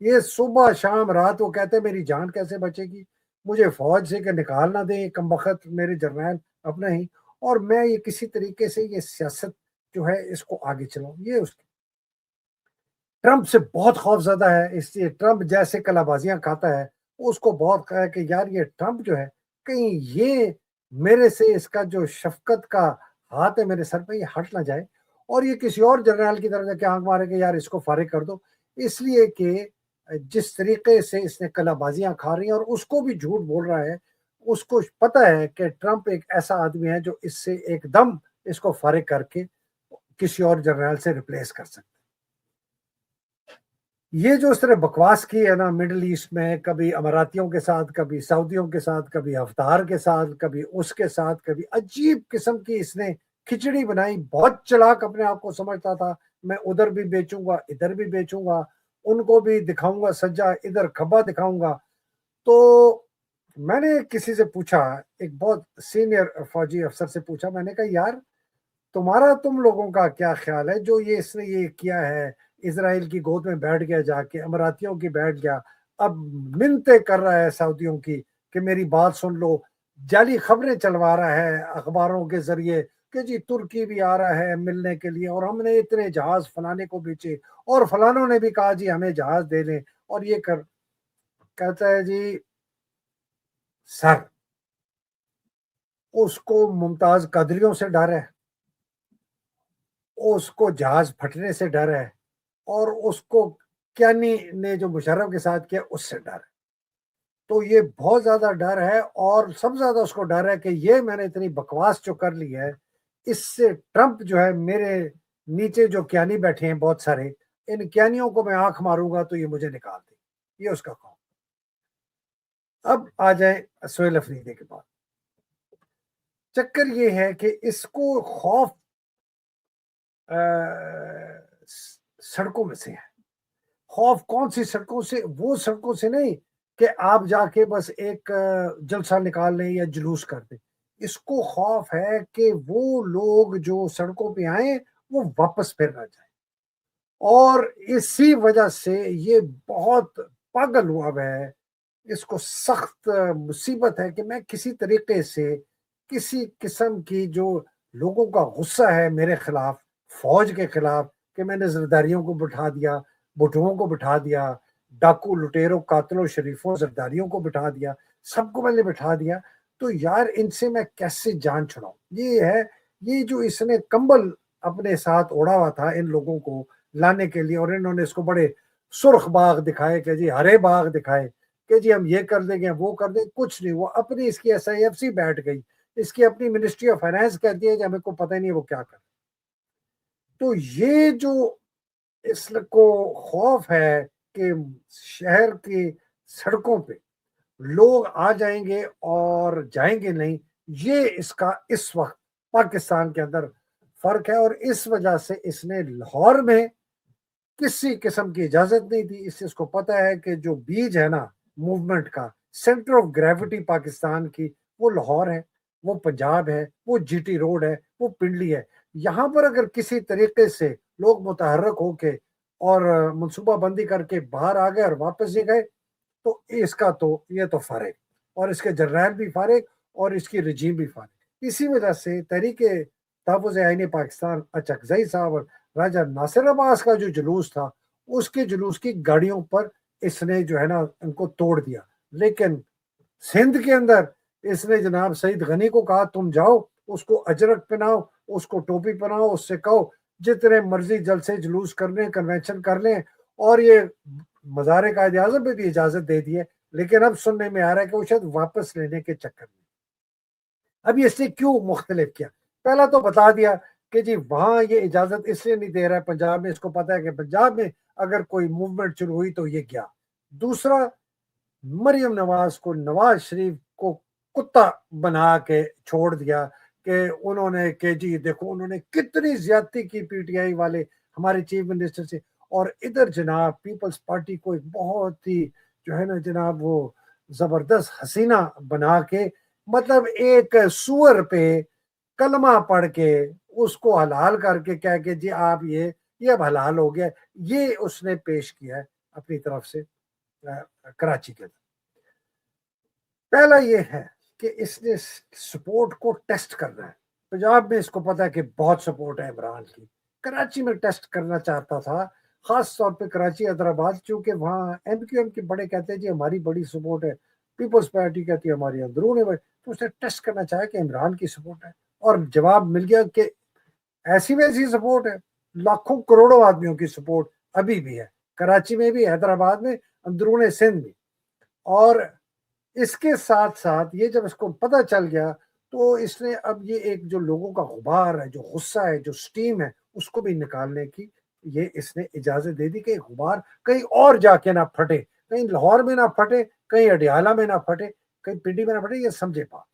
یہ صبح شام رات وہ کہتے ہیں میری جان کیسے بچے گی، مجھے فوج سے کہ نکال نہ دیں کم بخت میرے جرنیل اپنا ہی، اور میں یہ کسی طریقے سے یہ سیاست جو ہے اس کو آگے چلاؤں۔ یہ اس کی ٹرمپ سے بہت خوف زدہ ہے، اس لیے ٹرمپ جیسے کلا بازیاں کھاتا ہے، اس کو بہت ہے کہ یار یہ ٹرمپ جو ہے کہیں یہ میرے سے اس کا جو شفقت کا ہاتھ ہے میرے سر پہ یہ ہٹ نہ جائے، اور یہ کسی اور جنرل کی طرف جا کے آنکھ مارے کہ یار اس کو فارغ کر دو، اس لیے کہ جس طریقے سے اس نے کلا بازیاں کھا رہی ہیں اور اس کو بھی جھوٹ بول رہا ہے، اس کو پتا ہے کہ ٹرمپ ایک ایسا آدمی ہے جو اس سے ایک دم اس کو فارغ کر کے کسی اور جنرل سے ریپلیس کر سکتا ہے۔ یہ جو اس طرح بکواس کی ہے نا مڈل ایسٹ میں، کبھی اماراتیوں کے ساتھ، کبھی سعودیوں کے ساتھ، کبھی ہفتار کے ساتھ، کبھی اس کے ساتھ، کبھی عجیب قسم کی اس نے کھچڑی بنائی، بہت چلاک اپنے آپ کو سمجھتا تھا، میں ادھر بھی بیچوں گا ادھر بھی بیچوں گا، ان کو بھی دکھاؤں گا سجا ادھر کھبا دکھاؤں گا۔ تو میں نے کسی سے پوچھا، ایک بہت سینئر فوجی افسر سے پوچھا، میں نے کہا یار تمہارا تم لوگوں کا کیا خیال ہے جو یہ اس نے یہ کیا ہے، اسرائیل کی گود میں بیٹھ گیا، جا کے اماراتیوں کی بیٹھ گیا، اب منتیں کر رہا ہے سعودیوں کی کہ میری بات سن لو، جعلی خبریں چلوا رہا ہے اخباروں کے ذریعے کہ جی ترکی بھی آ رہا ہے ملنے کے لیے، اور ہم نے اتنے جہاز فلانے کو بیچے، اور فلانوں نے بھی کہا جی ہمیں جہاز دے لیں، اور یہ کہتا ہے جی سر اس کو ممتاز قادریوں سے ڈر ہے، اس کو جہاز پھٹنے سے ڈر ہے، اور اس کو کیانی نے جو مشرف کے ساتھ کیا اس سے ڈر ہے۔ تو یہ بہت زیادہ ڈر ہے، اور سب سے زیادہ اس کو ڈر ہے کہ یہ میں نے اتنی بکواس جو کر لی ہے، اس سے ٹرمپ جو ہے میرے نیچے جو کیانی بیٹھے ہیں بہت سارے، ان کیانیوں کو میں آنکھ ماروں گا تو یہ مجھے نکال دے، یہ اس کا خوف۔ اب آ جائیں سہیل افریدی کے بعد، چکر یہ ہے کہ اس کو خوف سڑکوں میں سے ہے۔ خوف کون سی سڑکوں سے؟ وہ سڑکوں سے نہیں کہ آپ جا کے بس ایک جلسہ نکال لیں یا جلوس کر دیں، اس کو خوف ہے کہ وہ لوگ جو سڑکوں پہ آئیں وہ واپس پھر نہ جائیں، اور اسی وجہ سے یہ بہت پاگل ہوا ہے، اس کو سخت مصیبت ہے کہ میں کسی طریقے سے کسی قسم کی جو لوگوں کا غصہ ہے میرے خلاف، فوج کے خلاف، کہ میں نے زرداریوں کو بٹھا دیا، بٹوؤں کو بٹھا دیا، ڈاکو لٹیروں قاتلوں شریفوں زرداریوں کو بٹھا دیا، سب کو میں نے بٹھا دیا، تو یار ان سے میں کیسے جان چھڑاؤں؟ یہ ہے، یہ جو اس نے کمبل اپنے ساتھ اوڑا ہوا تھا ان لوگوں کو لانے کے لیے، اور انہوں نے اس کو بڑے سرخ باغ دکھائے کہ جی ہرے باغ دکھائے کہ جی ہم یہ کر دیں گے وہ کر دیں، کچھ نہیں، وہ اپنی اس کی ایس آئی ایف سی بیٹھ گئی، اس کی اپنی منسٹری آف فائنانس کہتی ہے کہ ہمیں کو پتہ ہی نہیں وہ کیا کر۔ تو یہ جو اس کو خوف ہے کہ شہر کی سڑکوں پہ لوگ آ جائیں گے اور جائیں گے نہیں، یہ اس کا اس وقت پاکستان کے اندر فرق ہے، اور اس وجہ سے اس نے لاہور میں کسی قسم کی اجازت نہیں دی، اس کو پتا ہے کہ جو بیج ہے نا موومنٹ کا، سینٹر آف گریوٹی پاکستان کی، وہ لاہور ہے، وہ پنجاب ہے، وہ جی ٹی روڈ ہے، وہ پنڈلی ہے۔ یہاں پر اگر کسی طریقے سے لوگ متحرک ہو کے اور منصوبہ بندی کر کے باہر آ گئے اور واپس ہی گئے، تو اس کا تو یہ تو فارغ، اور اس کے جرنیل بھی فارغ، اور اس کی رجیم بھی فارغ۔ اسی وجہ سے تحریک تحفظ آئین پاکستان اچکزئی صاحب اور راجہ ناصر عباس کا جو جلوس تھا، اس کے جلوس کی گاڑیوں پر اس نے جو ہے نا ان کو توڑ دیا، لیکن سندھ کے اندر اس نے جناب سعید غنی کو کہا تم جاؤ، اس کو اجرک پہناؤ، اس کو ٹوپی پہناؤ، اس سے کہو جتنے مرضی جلسے جلوس کر لیں، کنونشن کر لیں، اور یہ مزار قائد اعظم پہ بھی اجازت دے دی ہے، لیکن اب سننے میں آ رہا ہے کہ وہ شاید واپس لینے کے چکر میں۔ اب اس نے کیوں مختلف کیا؟ پہلا تو بتا دیا کہ جی وہاں یہ اجازت اس لیے نہیں دے رہا ہے پنجاب میں، اس کو پتا ہے کہ پنجاب میں اگر کوئی موومنٹ شروع ہوئی تو یہ گیا۔ دوسرا، مریم نواز کو، نواز شریف کو کتا بنا کے چھوڑ دیا کہ انہوں نے کہ جی دیکھو انہوں نے کتنی زیادتی کی پی ٹی آئی والے ہمارے چیف منسٹر سے، اور ادھر جناب پیپلز پارٹی کو ایک بہت ہی جو ہے نا جناب وہ زبردست حسینہ بنا کے، مطلب ایک سور پہ کلمہ پڑھ کے اس کو حلال کر کے کہہ کے جی آپ یہ اب حلال ہو گیا، یہ اس نے پیش کیا ہے۔ اپنی طرف سے کراچی کے اندر. پہلا یہ ہے کہ اس نے سپورٹ کو ٹیسٹ کرنا ہے. پنجاب میں اس کو پتا ہے کہ بہت سپورٹ ہے عمران کی, کراچی میں ٹیسٹ کرنا چاہتا تھا, خاص طور پہ کراچی حیدرآباد, چونکہ وہاں ایم کیو ایم کے بڑے کہتے ہیں جی ہماری بڑی سپورٹ ہے, پیپلز پارٹی کہتی ہے ہماری اندرون ہے, تو اس نے ٹیسٹ کرنا چاہا کہ عمران کی سپورٹ ہے, اور جواب مل گیا کہ ایسی ویسی سپورٹ ہے, لاکھوں کروڑوں آدمیوں کی سپورٹ ابھی بھی ہے, کراچی میں بھی, حیدرآباد میں, اندرون سندھ بھی. اور اس کے ساتھ ساتھ یہ جب اس کو پتہ چل گیا تو اس نے اب یہ ایک جو لوگوں کا غبار ہے, جو غصہ ہے, جو سٹیم ہے, اس کو بھی نکالنے کی یہ اس نے اجازت دے دی کہ غبار کہیں اور جا کے نہ پھٹے, کہیں لاہور میں نہ پھٹے, کہیں اڈیالہ میں نہ پھٹے, کہیں پنڈی میں نہ پھٹے, یہ سمجھے بات.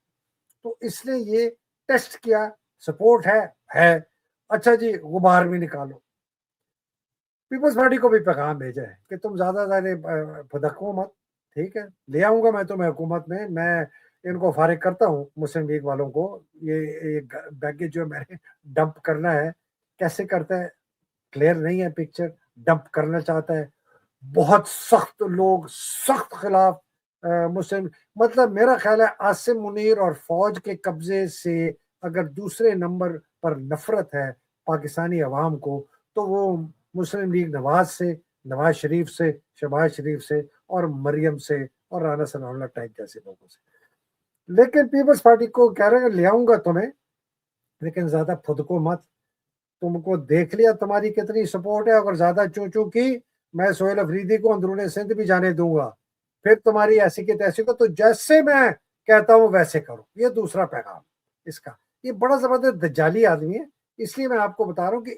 تو اس نے یہ ٹیسٹ کیا, سپورٹ ہے, اچھا جی غبار بھی نکالو. پیپلز پارٹی کو بھی پیغام بھیجا ہے کہ تم زیادہ پھدکو مت, ٹھیک ہے, لے آؤں گا میں تمہیں حکومت میں ان کو فارغ کرتا ہوں مسلم لیگ والوں کو, یہ بیگیج جو میں نے ڈمپ کرنا ہے, کیسے کرتا ہے کلیئر نہیں ہے پکچر, ڈمپ کرنا چاہتا ہے. بہت سخت لوگ, سخت خلاف مسلم, مطلب میرا خیال ہے عاصم منیر اور فوج کے قبضے سے اگر دوسرے نمبر پر نفرت ہے پاکستانی عوام کو تو وہ مسلم لیگ نواز سے, نواز شریف سے, شہباز شریف سے, اور مریم سے, اور رانا ثناء اللہ ٹائپ جیسے لوگوں سے. لیکن پیپلز پارٹی کو کہہ رہے ہیں لے آؤں گا تمہیں, لیکن زیادہ پھدکو مت, تم کو دیکھ لیا تمہاری کتنی سپورٹ ہے, اگر زیادہ چوں چوں کی میں سہیل افریدی کو اندرون سندھ بھی جانے دوں گا, پھر تمہاری ایسی کی تیسی کو, تو جیسے میں کہتا ہوں ویسے کرو. یہ دوسرا پیغام اس کا. یہ بڑا زبردست دجالی آدمی ہے, اس لیے میں آپ کو بتا رہا ہوں کہ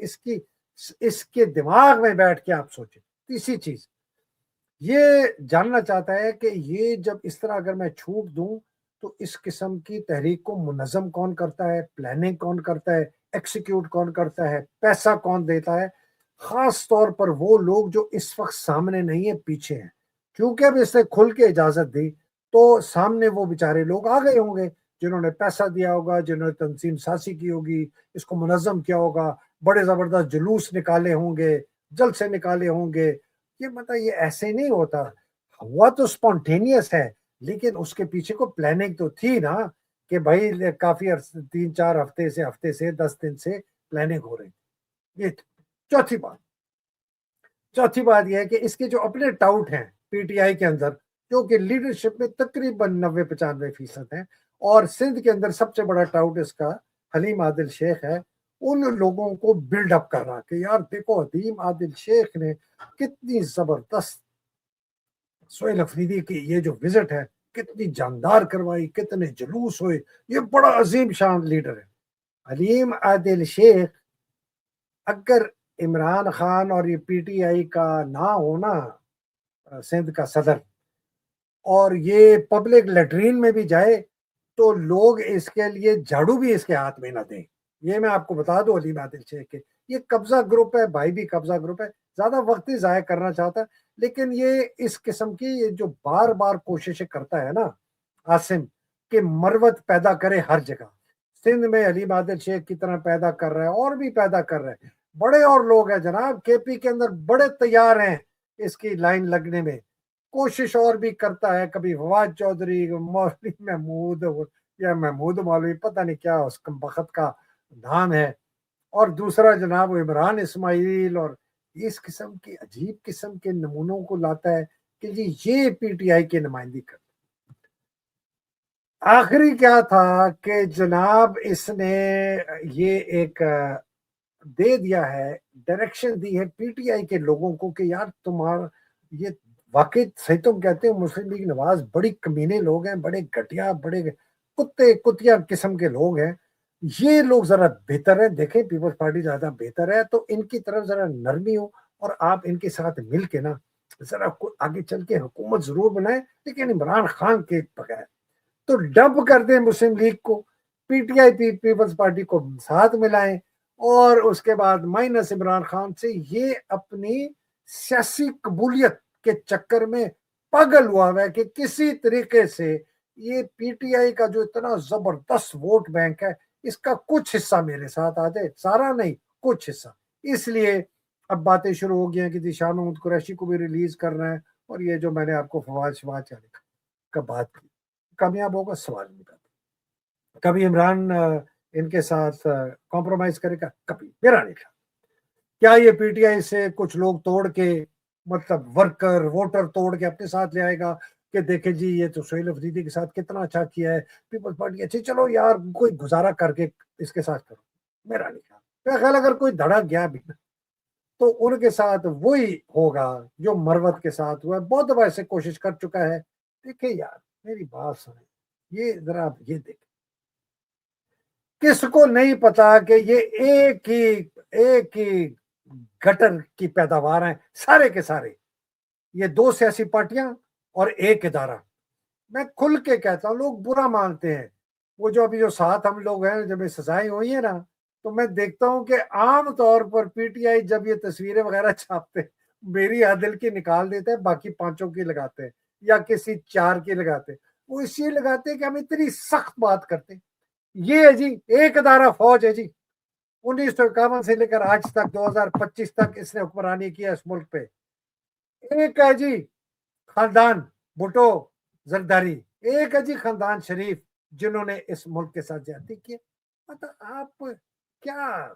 اس کے دماغ میں بیٹھ کے آپ سوچیں. تیسری چیز یہ جاننا چاہتا ہے کہ یہ جب اس طرح اگر میں چھوٹ دوں تو اس قسم کی تحریک کو منظم کون کرتا ہے, پلاننگ کون کرتا ہے, ایکسیکیوٹ کون کرتا ہے, پیسہ کون دیتا ہے, خاص طور پر وہ لوگ جو اس وقت سامنے نہیں ہیں, پیچھے ہیں. کیونکہ اب اس نے کھل کے اجازت دی تو سامنے وہ بیچارے لوگ آ گئے ہوں گے جنہوں نے پیسہ دیا ہوگا, جنہوں نے تنظیم سازی کی ہوگی, اس کو منظم کیا ہوگا, بڑے زبردست جلوس نکالے ہوں گے, جلسے نکالے ہوں گے. یہ مطلب یہ ایسے نہیں ہوتا, ہوا تو سپونٹینیس ہے, لیکن اس کے پیچھے کو پلاننگ تو تھی نا, کہ بھائی کافی 3-4 ہفتے سے 10 دن سے پلاننگ ہو رہی. یہ چوتھی بات یہ ہے کہ اس کے جو اپنے ٹاؤٹ ہیں پی ٹی آئی کے اندر, جو کہ لیڈرشپ میں تقریباً 90-95% ہیں, اور سندھ کے اندر سب سے بڑا ٹاؤٹ اس کا حلیم عادل شیخ ہے, ان لوگوں کو بلڈ اپ کر رہا کہ یار دیکھو حلیم عادل شیخ نے کتنی زبردست سہیل افریدی کی یہ جو وزٹ ہے کتنی جاندار کروائی, کتنے جلوس ہوئے, یہ بڑا عظیم شان لیڈر ہے. حلیم عادل شیخ اگر عمران خان اور یہ پی ٹی آئی کا نہ ہونا سندھ کا صدر, اور یہ پبلک لیٹرین میں بھی جائے تو لوگ اس کے لیے جھاڑو بھی اس کے ہاتھ میں نہ دیں. یہ میں آپ کو بتا دوں حلیم عادل شیخ کے یہ قبضہ گروپ ہے, بھائی بھی قبضہ گروپ ہے, زیادہ وقت ہی ضائع کرنا چاہتا ہے. لیکن یہ اس قسم کی جو بار بار کوششیں کرتا ہے نا عاصم, کہ مروت پیدا کرے ہر جگہ, سندھ میں حلیم عادل شیخ کی طرح پیدا کر رہا ہے, اور بھی پیدا کر رہا ہے. بڑے اور لوگ ہیں جناب, کے پی کے اندر بڑے تیار ہیں اس کی لائن لگنے میں, کوشش اور بھی کرتا ہے. کبھی فواد چودھری, مولوی محمود یا محمود مولوی, پتہ نہیں کیا اس بخت کا نام ہے, اور دوسرا جناب عمران اسماعیل, اور اس قسم کی عجیب قسم کے نمونوں کو لاتا ہے کہ جی یہ پی ٹی آئی کی نمائندگی کرتا. آخری کیا تھا کہ جناب اس نے یہ ایک دے دیا ہے, ڈائریکشن دی ہے پی ٹی آئی کے لوگوں کو کہ یار تمہارا یہ واقعی صحیح تم کہتے ہو مسلم لیگ نواز بڑی کمینے لوگ ہیں, بڑے گھٹیا, بڑے کتیا قسم کے لوگ ہیں, یہ لوگ ذرا بہتر ہے, دیکھیں پیپلز پارٹی زیادہ بہتر ہے, تو ان کی طرف ذرا نرمی ہو, اور آپ ان کے ساتھ مل کے نا ذرا آگے چل کے حکومت ضرور بنائیں, لیکن عمران خان کے بغیر. تو ڈمپ کر دیں مسلم لیگ کو, P T I Peoples Party کو ساتھ ملائیں, اور اس کے بعد مائنس عمران خان سے. یہ اپنی سیاسی قبولیت کے چکر میں پاگل ہوا ہے کہ کسی طریقے سے یہ پی ٹی آئی کا جو اتنا زبردست ووٹ بینک ہے, اس کا کچھ حصہ میرے ساتھ آ جائے, سارا نہیں کچھ حصہ. اس لیے اب باتیں شروع ہو گئی ہیں کہ ذیشان محمود قریشی کو بھی ریلیز کرنا ہے، اور یہ جو میں نے آپ کو فواد شواد چانے کا بات کی، کامیاب ہوگا سوال نہیں کرتا. کبھی عمران ان کے ساتھ کمپرومائز کرے گا؟ کبھی. میرا نہیں خیال. کیا یہ پی ٹی آئی سے کچھ لوگ توڑ کے، مطلب ورکر ووٹر توڑ کے اپنے ساتھ لے آئے گا کہ دیکھیں جی یہ تو سہیل افریدی کے ساتھ کتنا اچھا کیا ہے، پیپلز پارٹی اچھی، چلو یار کوئی گزارا کر کے اس کے ساتھ کرو؟ میرا نہیں خیال. میرا خیال اگر کوئی دھڑا گیا بھی تو ان کے ساتھ وہی ہوگا جو مروت کے ساتھ ہوا ہے. بہت دفعہ ایسے کوشش کر چکا ہے. دیکھیں یار میری بات سنیں، یہ ذرا آپ یہ دیکھیں، کس کو نہیں پتا کہ یہ ایک ہی گٹر کی پیداوار ہیں سارے کے سارے، یہ دو سیاسی پارٹیاں اور ایک ادارہ. میں کھل کے کہتا ہوں، لوگ برا مانتے ہیں. وہ جو ابھی جو ساتھ ہم لوگ ہیں جب یہ سزائیں ہوئی ہیں نا، تو میں دیکھتا ہوں کہ عام طور پر پی ٹی آئی جب یہ تصویریں وغیرہ چھاپتے ہیں، میری عادل کی نکال دیتے ہیں، باقی پانچوں کی لگاتے ہیں یا کسی چار کی لگاتے ہیں. وہ اس لیے لگاتے ہیں کہ ہم اتنی سخت بات کرتے ہیں. یہ ہے جی ایک ادارہ فوج ہے جی، 1951 سے لے کر آج تک 2025 تک اس نے حکمرانی کیا اس ملک پہ. ایک ہے جی خاندان بھٹو زرداری، ایک ہے جی خاندان شریف جنہوں نے اس ملک کے ساتھ زیادتی کی. مطلب آپ کیا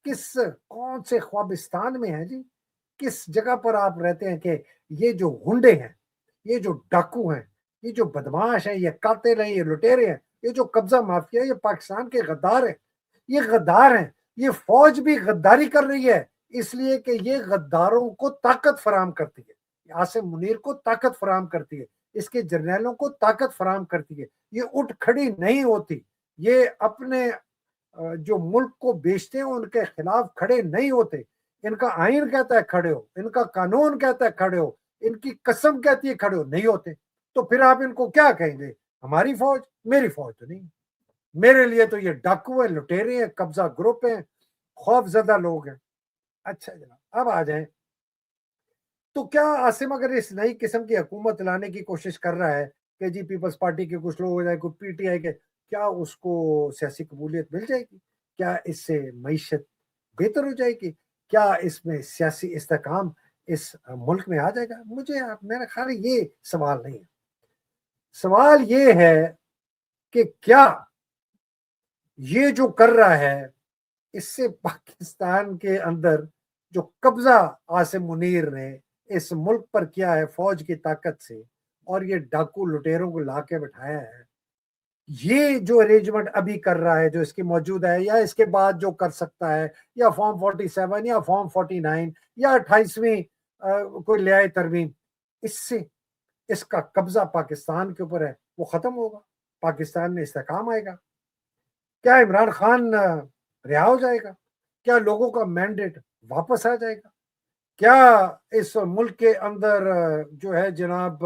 کون سے خوابستان میں ہیں جی؟ کس جگہ پر آپ رہتے ہیں کہ یہ جو گنڈے ہیں، یہ جو ڈاکو ہیں، یہ جو بدماش ہیں، یہ قاتل ہیں، یہ لٹیرے ہیں، یہ جو قبضہ مافیا، یہ پاکستان کے غدار ہیں، یہ غدار ہیں. یہ فوج بھی غداری کر رہی ہے اس لیے کہ یہ غداروں کو طاقت فراہم کرتی ہے. عاصم منیر کو طاقت فراہم کرتی ہے، اس کے جرنیلوں کو طاقت فراہم کرتی ہے. یہ اٹھ کھڑی نہیں ہوتی، یہ اپنے جو ملک کو بیچتے ہیں ان کے خلاف کھڑے نہیں ہوتے. ان کا آئین کہتا ہے کھڑے ہو، ان کا قانون کہتا ہے کھڑے ہو، ان کی قسم کہتی ہے کھڑے ہو، نہیں ہوتے. تو پھر آپ ان کو کیا کہیں گے؟ ہماری فوج؟ میری فوج تو نہیں. میرے لیے تو یہ ڈاکو ہیں، لٹیرے ہیں، قبضہ گروپ ہیں، خوف زدہ لوگ ہیں. اچھا جناب اب آ جائیں. تو کیا عاصم اگر اس نئی قسم کی حکومت لانے کی کوشش کر رہا ہے کہ جی پیپلز پارٹی کے کچھ لوگ ہو جائے، کوئی پی ٹی آئی کے، کیا اس کو سیاسی قبولیت مل جائے گی؟ کیا اس سے معیشت بہتر ہو جائے گی؟ کیا اس میں سیاسی استحکام اس ملک میں آ جائے گا؟ مجھے میرا خیال یہ سوال نہیں ہے. سوال یہ ہے کہ کیا یہ جو کر رہا ہے اس سے پاکستان کے اندر جو قبضہ عاصم منیر نے اس ملک پر کیا ہے فوج کی طاقت سے، اور یہ ڈاکو لٹیروں کو لا کے بٹھایا ہے، یہ جو ارینجمنٹ ابھی کر رہا ہے جو اس کی موجود ہے یا اس کے بعد جو کر سکتا ہے، یا فارم 47 یا فارم 49 یا 28ویں کوئی لے آئے ترمیم، اس سے اس کا قبضہ پاکستان کے اوپر ہے وہ ختم ہوگا، پاکستان میں استحکام آئے گا. کیا عمران خان رہا ہو جائے گا؟ کیا لوگوں کا مینڈیٹ واپس آ جائے گا؟ کیا اس ملک کے اندر جو ہے جناب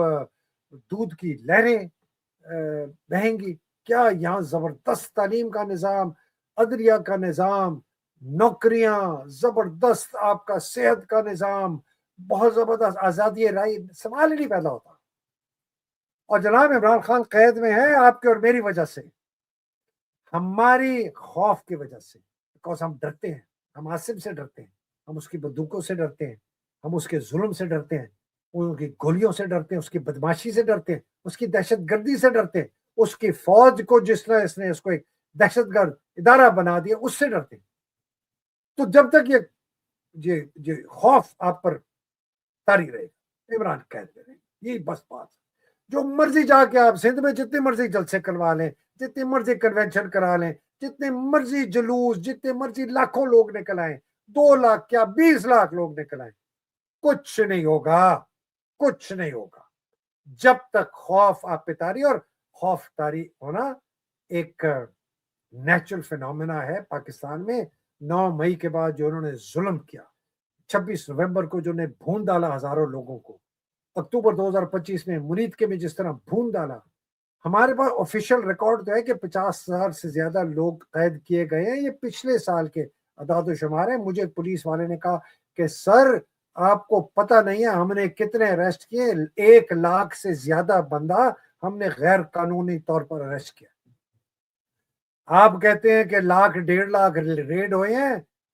دودھ کی لہریں بہیں گی؟ کیا یہاں زبردست تعلیم کا نظام، عدلیہ کا نظام، نوکریاں زبردست، آپ کا صحت کا نظام بہت زبردست، آزادی رائے، سوال ہی نہیں پیدا ہوتا. اور جناب عمران خان قید میں ہے آپ کے اور میری وجہ سے، ہماری خوف کی وجہ سے، بیکاز ہم ڈرتے ہیں، ہم عاصم سے ڈرتے ہیں، ہم اس کی بندوقوں سے ڈرتے ہیں، ہم اس کے ظلم سے ڈرتے ہیں، ان کی گولیوں سے ڈرتے ہیں، اس کی بدماشی سے ڈرتے ہیں، اس کی دہشت گردی سے ڈرتے ہیں، اس کی فوج کو جس طرح اس نے اس کو ایک دہشت گرد ادارہ بنا دیا اس سے ڈرتے ہیں. تو جب تک یہ خوف آپ پر طاری رہے گا، عمران قید رہے گا، یہی بس بات. جو مرضی جا کے آپ سندھ میں جتنے مرضی جلسے کروا لیں، جتنے مرضی کنونشن کرا لیں، جتنے مرضی جلوس، جتنے مرضی لاکھوں لوگ نکل آئیں، 2 لاکھ کیا 20 لاکھ لوگ نکل آئیں، کچھ نہیں ہوگا، کچھ نہیں ہوگا جب تک خوف آپ پہ طاری. اور خوف طاری ہونا ایک نیچرل فینومینا ہے پاکستان میں. 9 مئی کے بعد جو انہوں نے ظلم کیا، 26 نومبر کو جو نے بھون ڈالا ہزاروں لوگوں کو، اکتوبر 2025 میں منیت کے میں جس طرح بھون ڈالا. ہمارے پاس آفیشیل ریکارڈ تو ہے کہ 50,000 سے زیادہ لوگ قید کیے گئے ہیں، یہ پچھلے سال کے اعداد و شمار ہیں. مجھے پولیس والے نے کہا کہ سر آپ کو پتہ نہیں ہے ہم نے کتنے اریسٹ کیے، 1 لاکھ سے زیادہ بندہ ہم نے غیر قانونی طور پر اریسٹ کیا. آپ کہتے ہیں کہ 1.5 لاکھ ریڈ ہوئے ہیں،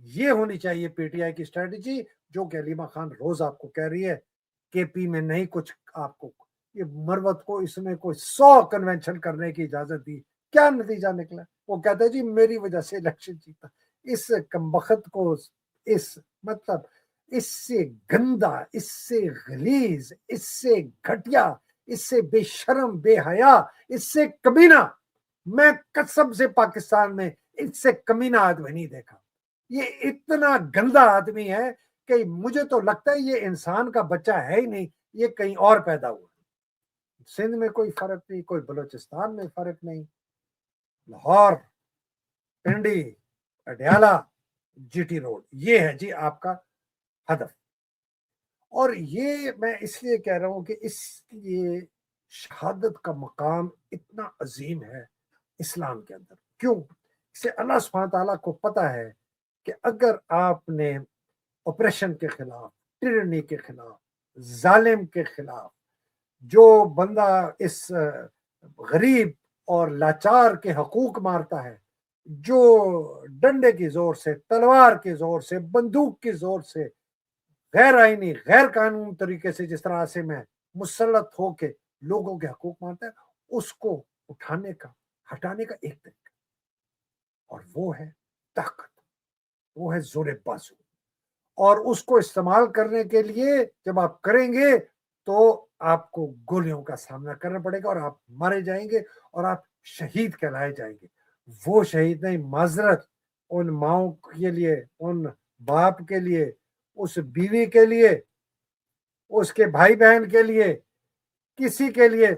یہ ہونی چاہیے پی ٹی آئی کی اسٹریٹجی، جو کہ علیمہ خان روز آپ کو کہہ رہی ہے کے پی میں نہیں کچھ آپ کو، یہ مروت کو اس میں کوئی 100 کنونشن کرنے کی اجازت دی، کیا نتیجہ نکلا؟ وہ کہتا ہے جی میری وجہ سے الیکشن جیتا۔ اس کمبخت کو، اس مطلب اس سے گندا، اس سے غلیظ، اس سے گھٹیا، اس سے بے شرم، بے حیا، اس سے کمینہ، میں قسم سے پاکستان میں اس سے کمینہ آدمی نہیں دیکھا۔ یہ اتنا گندا آدمی ہے کہ مجھے تو لگتا ہے یہ انسان کا بچہ ہے ہی نہیں، یہ کہیں اور پیدا ہوا۔ سندھ میں کوئی فرق نہیں، کوئی بلوچستان میں فرق نہیں، Lahore, Pindi, Adiala, G T road, یہ ہے جی آپ کا ہدف۔ اور یہ میں اس لیے کہہ رہا ہوں کہ اس لیے شہادت کا مقام اتنا عظیم ہے اسلام کے اندر۔ کیوں؟ اسے اللہ سبحانہ تعالیٰ کو پتا ہے کہ اگر آپ نے اپریشن کے خلاف، ٹرنی کے خلاف، ظالم کے خلاف، جو بندہ اس غریب اور لاچار کے حقوق مارتا ہے، جو ڈنڈے کی زور سے، تلوار کے زور سے، بندوق کے زور سے، غیر آئینی، غیر قانون طریقے سے جس طرح سے میں مسلط ہو کے لوگوں کے حقوق مانتا ہے، اس کو اٹھانے کا، ہٹانے کا ایک طریقہ، اور وہ ہے طاقت، وہ ہے زور بازو۔ اور اس کو استعمال کرنے کے لیے جب آپ کریں گے تو آپ کو گولیوں کا سامنا کرنا پڑے گا، اور آپ مارے جائیں گے، اور آپ شہید کہلائے جائیں گے۔ وہ شہید نہیں، معذرت ان ماؤں کے لیے، ان باپ کے لیے، اس بیوی کے لیے، اس کے بھائی بہن کے لیے، کسی کے لیے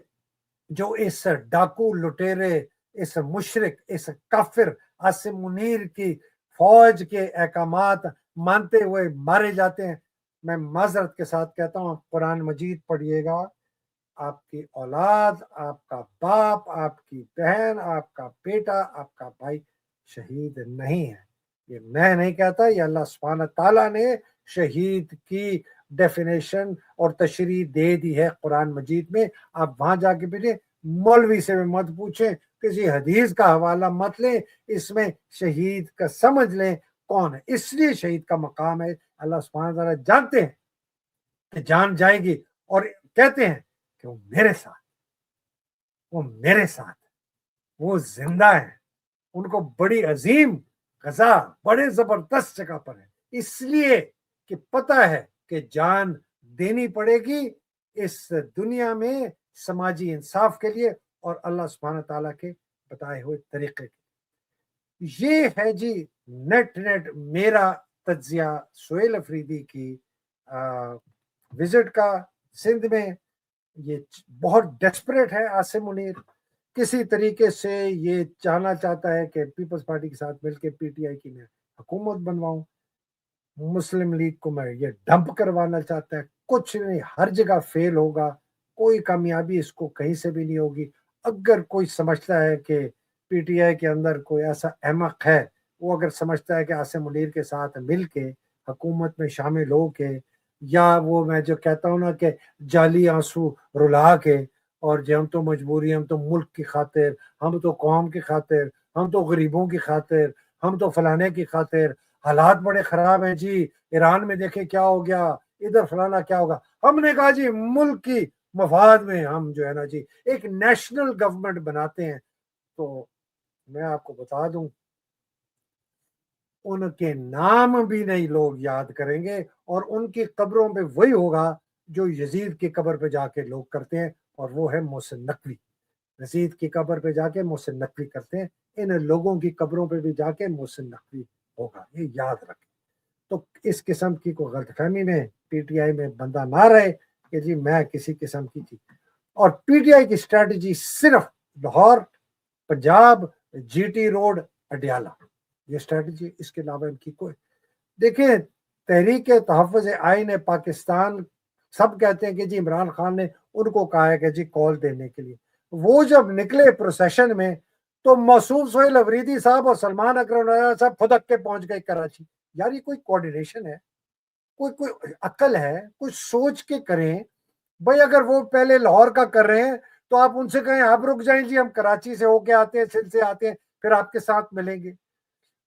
جو اس ڈاکو، لٹیرے، اس مشرک، اس کافر عاصم منیر کی فوج کے احکامات مانتے ہوئے مارے جاتے ہیں۔ میں معذرت کے ساتھ کہتا ہوں، قرآن مجید پڑھیے گا، آپ کی اولاد، آپ کا باپ، آپ کی بہن، آپ کا بیٹا، آپ کا بھائی شہید نہیں ہے۔ یہ میں نہیں کہتا، یہ اللہ سبحانہ تعالیٰ نے شہید کی ڈیفینیشن اور تشریح دے دی ہے قرآن مجید میں۔ آپ وہاں جا کے بیٹھے، مولوی سے بھی مت پوچھیں، کسی حدیث کا حوالہ مت لیں، اس میں شہید کا سمجھ لیں کون ہے۔ اس لیے شہید کا مقام ہے، اللہ سبحانہ تعالیٰ جانتے ہیں کہ جان جائے گی، اور کہتے ہیں کہ وہ میرے ساتھ، وہ میرے ساتھ، وہ زندہ ہیں، ان کو بڑی عظیم غذا، بڑے زبردست جگہ پر ہے، اس لیے کہ پتہ ہے کہ جان دینی پڑے گی اس دنیا میں سماجی انصاف کے لیے اور اللہ سبحانہ تعالیٰ کے بتائے ہوئے طریقے کے۔ یہ ہے جی نیٹ میرا تجزیہ سہیل افریدی کی وزٹ کا سندھ میں۔ یہ بہت ڈیسپریٹ ہے عاصم منیر، کسی طریقے سے یہ چاہنا چاہتا ہے کہ پیپلز پارٹی کے ساتھ مل کے پی ٹی آئی کی میں حکومت بنواؤں، مسلم لیگ کو میں یہ ڈمپ کروانا چاہتا ہے۔ کچھ نہیں، ہر جگہ فیل ہوگا، کوئی کامیابی اس کو کہیں سے بھی نہیں ہوگی۔ اگر کوئی سمجھتا ہے کہ پی ٹی آئی کے اندر کوئی ایسا احمق ہے، وہ اگر سمجھتا ہے کہ عاصم منیر کے ساتھ مل کے حکومت میں شامل ہو کے، یا وہ میں جو کہتا ہوں نا کہ جعلی آنسو رلا کے، اور جو ہم تو مجبوری، ہم تو ملک کی خاطر، ہم تو قوم کی خاطر، ہم تو غریبوں کی خاطر، ہم تو فلانے کی خاطر، حالات بڑے خراب ہیں جی، ایران میں دیکھیں کیا ہو گیا، ادھر فلانا کیا ہوگا۔ ہم نے کہا جی ملک کی مفاد میں ہم جو ہے نا جی ایک نیشنل گورنمنٹ بناتے ہیں۔ تو میں آپ کو بتا دوں، ان کے نام بھی نہیں لوگ یاد کریں گے، اور ان کی قبروں پہ وہی ہوگا جو یزید کی قبر پہ جا کے لوگ کرتے ہیں، اور وہ ہے محسن نقوی۔ یزید کی قبر پہ جا کے محسن نقوی کرتے ہیں، ان لوگوں کی قبروں پہ بھی جا کے محسن نقوی ہوگا، یہ یاد رکھیں۔ تو اس قسم کی کوئی غلط فہمی میں پی ٹی آئی میں بندہ نہ رہے کہ جی میں کسی قسم کی تھی۔ اور پی ٹی آئی کی اسٹریٹجی صرف Lahore, Punjab, G T road, Adiala, یہ اسٹریٹجی، اس کے علاوہ ان کی کوئی۔ دیکھیں، تحریک تحفظ آئین پاکستان سب کہتے ہیں کہ جی عمران خان نے ان کو کہا ہے کہ جی کال دینے کے لیے، وہ جب نکلے پروسیشن میں تو موصوف سہیل افریدی صاحب اور سلمان اکرم صاحب پھدک کے پہنچ گئے کراچی۔ یار یہ کوئی کوارڈینیشن ہے؟ کوئی عقل ہے؟ کوئی سوچ کے کریں بھائی۔ اگر وہ پہلے لاہور کا کر رہے ہیں تو آپ ان سے کہیں آپ رک جائیں جی، ہم کراچی سے ہو کے آتے ہیں، سندھ سے آتے ہیں، پھر آپ کے ساتھ ملیں گے۔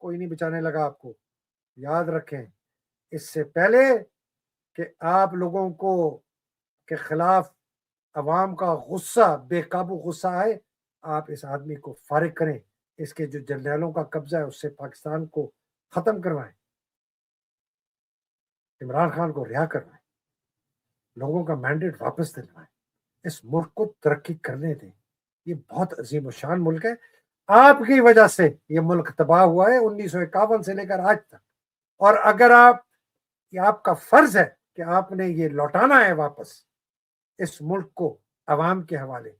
کوئی نہیں بچانے لگا آپ کو. یاد رکھیں اس سے پہلے کہ آپ لوگوں کو کے خلاف عوام کا غصہ بے قابو غصہ آئے, آپ اس آدمی کو فارغ کریں, اس کے جو جرنیلوں کا قبضہ ہے اس سے پاکستان کو ختم کروائیں, عمران خان کو رہا کروائیں, لوگوں کا مینڈیٹ واپس دلوائیں, اس ملک کو ترقی کرنے دیں. یہ بہت عظیم و شان ملک ہے, آپ کی وجہ سے یہ ملک تباہ ہوا ہے 1951 سے لے کر آج تک. اور اگر یہ آپ کا فرض ہے کہ آپ نے یہ لوٹانا ہے واپس اس ملک کو عوام کے حوالے,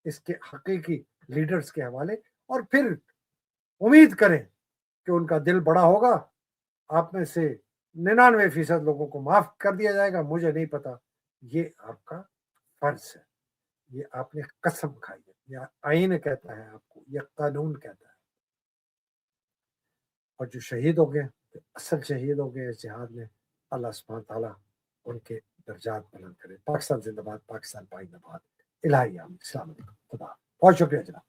اس کے حقیقی لیڈرز کے حوالے, اور پھر امید کریں کہ ان کا دل بڑا ہوگا, آپ میں سے 99% لوگوں کو معاف کر دیا جائے گا, مجھے نہیں پتا. یہ آپ کا فرض ہے, یہ آپ نے قسم کھائی ہے, یہ آئین کہتا ہے آپ کو, یہ قانون کہتا ہے. اور جو شہید ہو گئے, اصل شہید ہو گئے اس جہاد میں, اللہ سبحانہ تعالیٰ ان کے درجات بلند کرے. پاکستان زندہ باد, پاکستان پائندہ باد. الہی آمین. السلام علیکم. خدا. بہت شکریہ جناب.